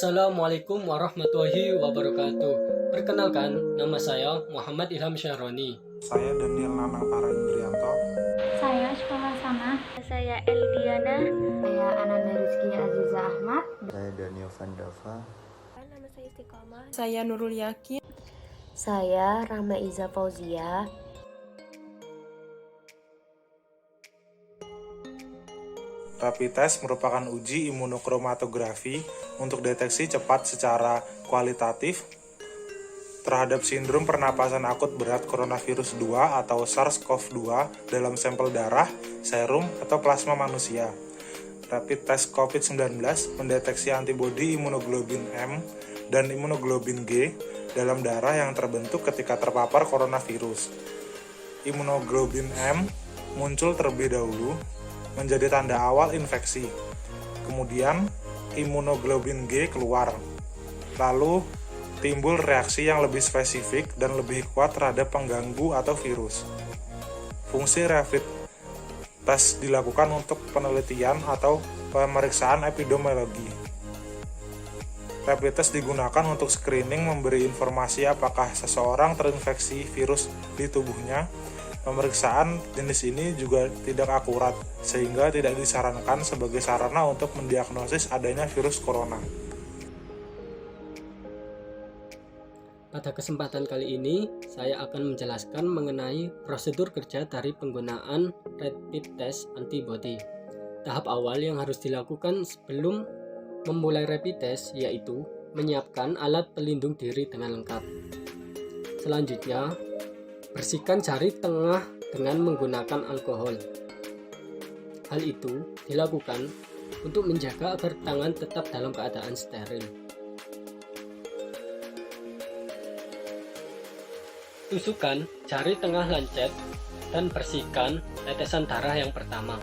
Assalamualaikum warahmatullahi wabarakatuh. Perkenalkan, nama saya Muhammad Ilham Syahroni. Saya Daniel Nanang Parindrianto. Saya Sekolah Sana. Saya Eldiana. Saya Ananda Rizky Aziza Ahmad. Saya Daniel Vandava. Nama saya Istiqomah. Saya Nurul Yakin. Saya Rahma Iza Fauzia. Rapid test merupakan uji imunokromatografi untuk deteksi cepat secara kualitatif terhadap sindrom pernapasan akut berat coronavirus 2 atau SARS-CoV-2 dalam sampel darah, serum, atau plasma manusia. Rapid test COVID-19 mendeteksi antibodi imunoglobin M dan imunoglobin G dalam darah yang terbentuk ketika terpapar coronavirus. Imunoglobin M muncul terlebih dahulu menjadi tanda awal infeksi. Kemudian, imunoglobin G keluar. Lalu, timbul reaksi yang lebih spesifik dan lebih kuat terhadap pengganggu atau virus. Fungsi rapid test dilakukan untuk penelitian atau pemeriksaan epidemiologi. Rapid test digunakan untuk screening, memberi informasi apakah seseorang terinfeksi virus di tubuhnya. Pemeriksaan jenis ini juga tidak akurat, sehingga tidak disarankan sebagai sarana untuk mendiagnosis adanya virus corona. Pada kesempatan kali ini, saya akan menjelaskan mengenai prosedur kerja dari penggunaan rapid test antibody. Tahap awal yang harus dilakukan sebelum memulai rapid test yaitu menyiapkan alat pelindung diri dengan lengkap. Selanjutnya, bersihkan jari tengah dengan menggunakan alkohol. Hal itu dilakukan untuk menjaga agar tangan tetap dalam keadaan steril. Tusukkan jari tengah lancet dan bersihkan tetesan darah yang pertama.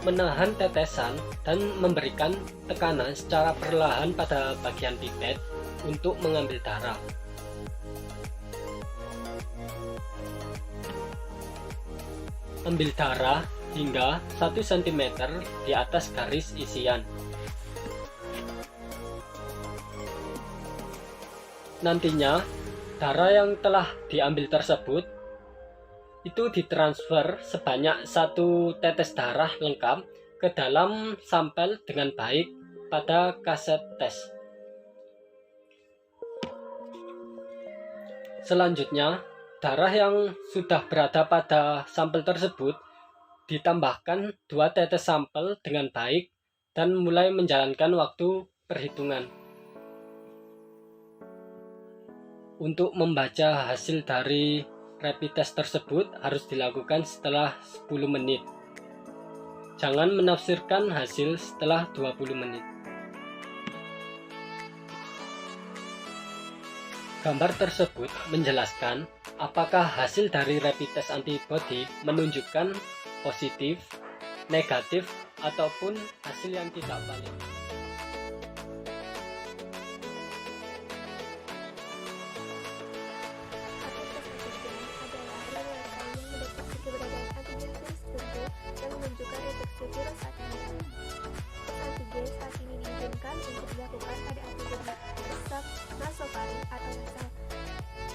Menahan tetesan dan memberikan tekanan secara perlahan pada bagian pipet untuk mengambil darah. Ambil darah hingga 1 cm di atas garis isian. Nantinya, darah yang telah diambil tersebut itu ditransfer sebanyak 1 tetes darah lengkap ke dalam sampel dengan baik pada kaset tes. Selanjutnya, darah yang sudah berada pada sampel tersebut ditambahkan 2 tetes sampel dengan baik dan mulai menjalankan waktu perhitungan. Untuk membaca hasil dari rapid test tersebut harus dilakukan setelah 10 menit. Jangan menafsirkan hasil setelah 20 menit. Gambar tersebut menjelaskan apakah hasil dari rapid test antibody menunjukkan positif, negatif, ataupun hasil yang tidak valid. Menunjukkan deteksi virus saat ini. Antigen saat ini diizinkan untuk dilakukan pada antigen resep nasofaring atau nasal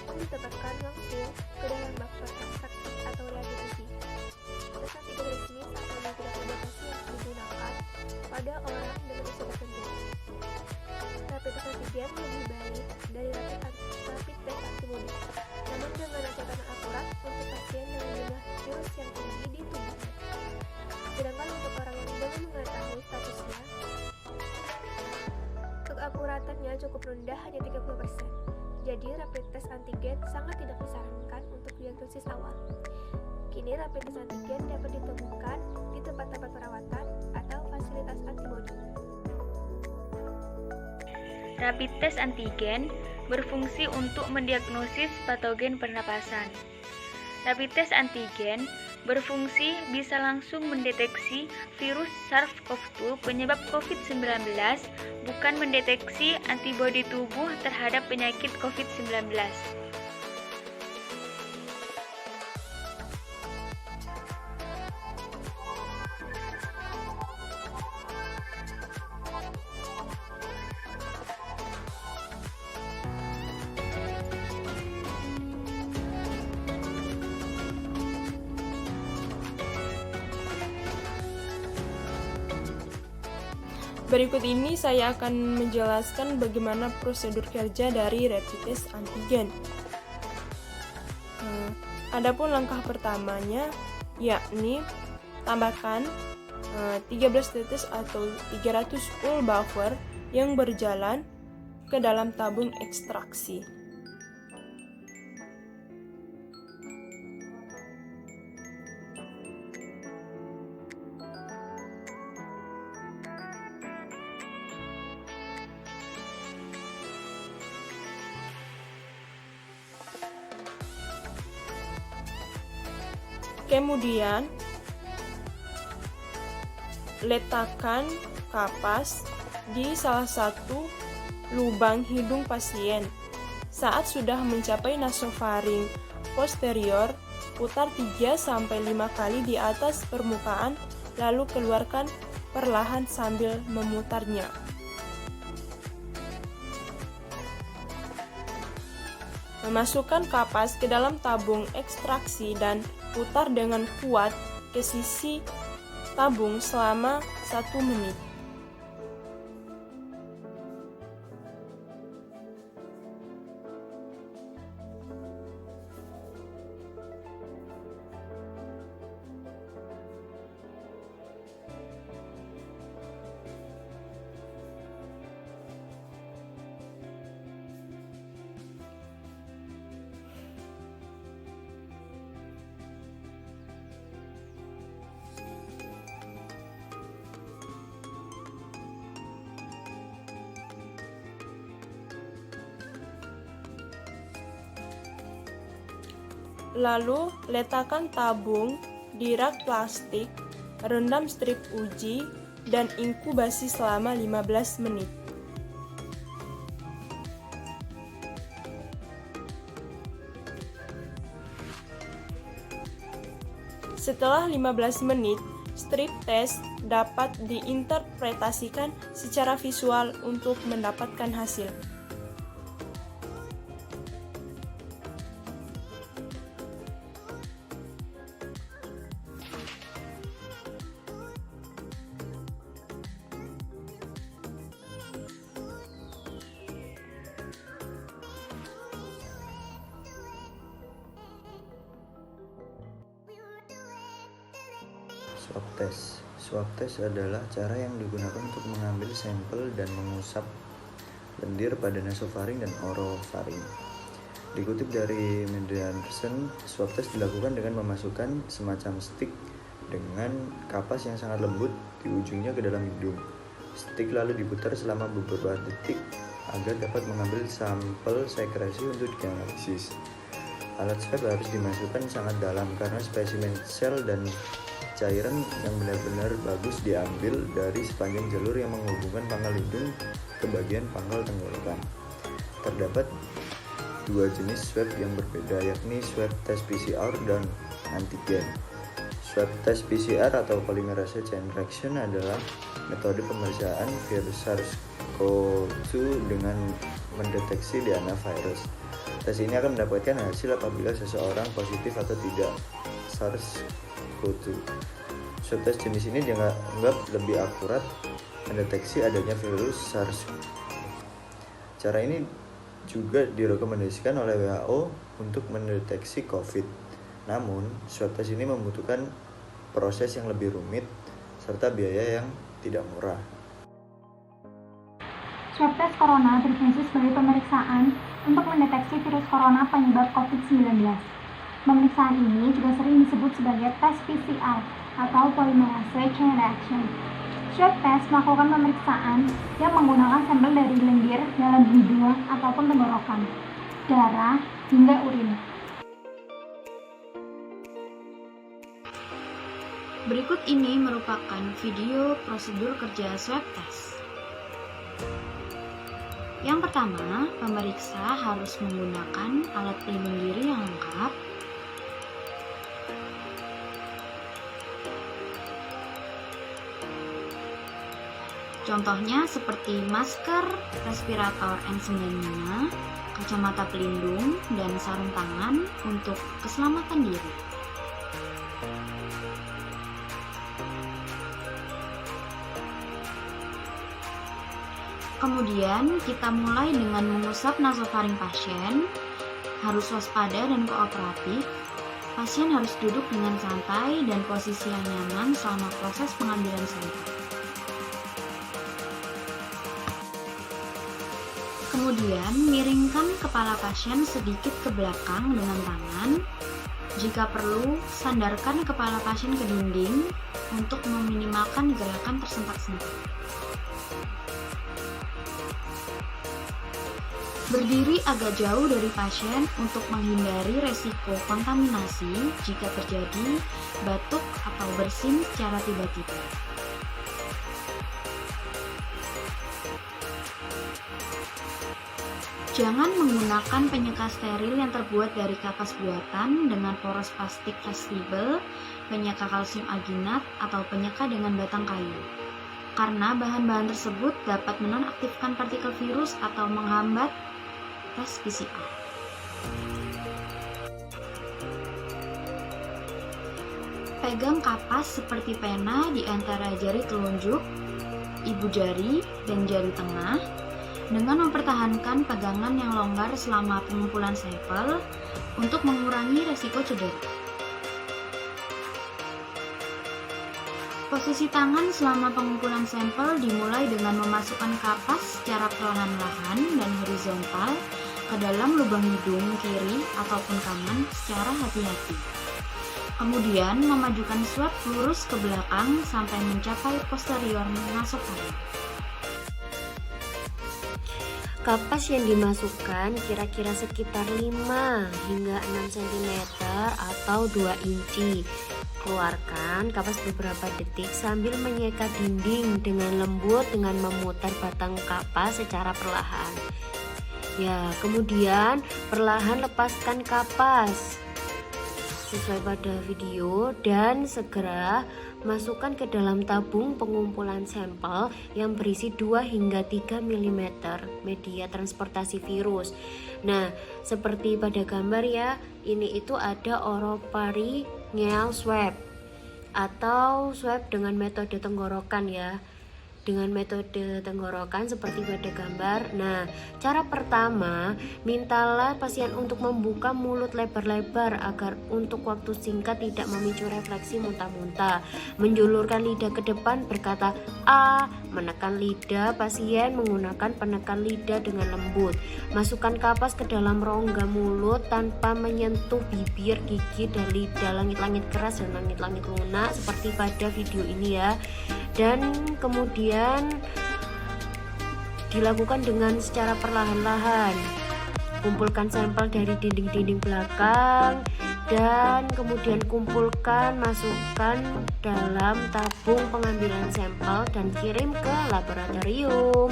yang ditempatkan langsung ke dalam bakter ekstraktif atau reagen uji. Tes antigen resmi saat ini tidak dibatasi untuk digunakan pada orang dengan usia tertentu. Rapid test antigen lebih baik dari rapid test antibody, namun dengan catatan akurat untuk pasien dengan jumlah virus yang tinggi di tubuhnya. Sedangkan untuk orang yang belum mengetahui statusnya, keakuratannya cukup rendah, hanya 30%. Jadi rapid test antigen sangat tidak disarankan untuk diagnosis awal. Kini rapid test antigen dapat ditemukan di tempat-tempat perawatan atau fasilitas antibody. Rapid test antigen berfungsi untuk mendiagnosis patogen pernapasan. Rapid test antigen berfungsi bisa langsung mendeteksi virus SARS-CoV-2 penyebab COVID-19, bukan mendeteksi antibodi tubuh terhadap penyakit COVID-19. Berikut ini saya akan menjelaskan bagaimana prosedur kerja dari rapid test antigen. Adapun langkah pertamanya yakni tambahkan 13 tetes atau 300 full buffer yang berjalan ke dalam tabung ekstraksi. Kemudian, letakkan kapas di salah satu lubang hidung pasien. Saat sudah mencapai nasofaring posterior, putar 3-5 kali di atas permukaan, lalu keluarkan perlahan sambil memutarnya. Memasukkan kapas ke dalam tabung ekstraksi dan putar dengan kuat ke sisi tabung selama 1 menit. Lalu, letakkan tabung di rak plastik, rendam strip uji, dan inkubasi selama 15 menit. Setelah 15 menit, strip test dapat diinterpretasikan secara visual untuk mendapatkan hasil. Swab test. Swab test adalah cara yang digunakan untuk mengambil sampel dan mengusap lendir pada nasofaring dan orofaring. Dikutip dari media Anderson, swab test dilakukan dengan memasukkan semacam stick dengan kapas yang sangat lembut di ujungnya ke dalam hidung. Stick lalu diputar selama beberapa detik agar dapat mengambil sampel sekresi untuk dianalisis. Alat swab harus dimasukkan sangat dalam karena spesimen sel dan cairan yang benar-benar bagus diambil dari sepanjang jalur yang menghubungkan pangkal hidung ke bagian pangkal tenggorokan. Terdapat 2 jenis swab yang berbeda, yakni swab test PCR dan antigen. Swab test PCR atau polymerase chain reaction adalah metode pemeriksaan virus SARS-CoV-2 dengan mendeteksi DNA virus. Tes ini akan mendapatkan hasil apabila seseorang positif atau tidak SARS-CoV-2. Swab test jenis ini dianggap lebih akurat mendeteksi adanya virus SARS. Cara ini juga direkomendasikan oleh WHO untuk mendeteksi COVID. Namun, swab test ini membutuhkan proses yang lebih rumit serta biaya yang tidak murah. Swab test corona berfungsi sebagai pemeriksaan untuk mendeteksi virus corona penyebab COVID-19. Pemeriksaan ini juga sering disebut sebagai tes PCR atau polymerase chain reaction. Swab test melakukan pemeriksaan yang menggunakan sampel dari lendir dalam hidung ataupun tenggorokan, darah, hingga urin. Berikut ini merupakan video prosedur kerja swab test. Yang pertama, pemeriksa harus menggunakan alat pelindung diri yang lengkap, contohnya seperti masker, respirator N95, kacamata pelindung, dan sarung tangan untuk keselamatan diri. Kemudian kita mulai dengan mengusap nasofaring pasien. Harus waspada dan kooperatif. Pasien harus duduk dengan santai dan posisi yang nyaman selama proses pengambilan sampel. Kemudian, miringkan kepala pasien sedikit ke belakang dengan tangan. Jika perlu, sandarkan kepala pasien ke dinding untuk meminimalkan gerakan tersentak-sentak. Berdiri agak jauh dari pasien untuk menghindari resiko kontaminasi jika terjadi batuk atau bersin secara tiba-tiba. Jangan menggunakan penyeka steril yang terbuat dari kapas buatan dengan poros plastik fleksibel, penyeka kalsium alginat, atau penyeka dengan batang kayu. Karena bahan-bahan tersebut dapat menonaktifkan partikel virus atau menghambat tes PCR. Pegang kapas seperti pena di antara jari telunjuk, ibu jari, dan jari tengah dengan mempertahankan pegangan yang longgar selama pengumpulan sampel untuk mengurangi resiko cedera. Posisi tangan selama pengumpulan sampel dimulai dengan memasukkan kapas secara perlahan-lahan dan horizontal ke dalam lubang hidung kiri ataupun kanan secara hati-hati. Kemudian memajukan swab lurus ke belakang sampai mencapai posterior nasofaring. Kapas yang dimasukkan kira-kira sekitar 5 hingga 6 cm atau 2 inci. Keluarkan kapas beberapa detik sambil menyeka dinding dengan lembut dengan memutar batang kapas secara perlahan. Ya, kemudian perlahan lepaskan kapas sesuai pada video dan segera masukkan ke dalam tabung pengumpulan sampel yang berisi 2 hingga 3 mm media transportasi virus. Nah, seperti pada gambar ya, ini itu ada oropharyngeal swab atau swab dengan metode tenggorokan ya. Dengan metode tenggorokan seperti pada gambar. Nah, cara pertama, mintalah pasien untuk membuka mulut lebar-lebar agar untuk waktu singkat tidak memicu refleksi muntah-muntah. Menjulurkan lidah ke depan berkata A, menekan lidah pasien menggunakan penekan lidah dengan lembut. Masukkan kapas ke dalam rongga mulut tanpa menyentuh bibir, gigi, dan lidah. Langit-langit keras dan langit-langit lunak seperti pada video ini ya. Dan kemudian dilakukan dengan secara perlahan-lahan. Kumpulkan sampel dari dinding-dinding belakang dan kemudian kumpulkan, masukkan dalam tabung pengambilan sampel dan kirim ke laboratorium.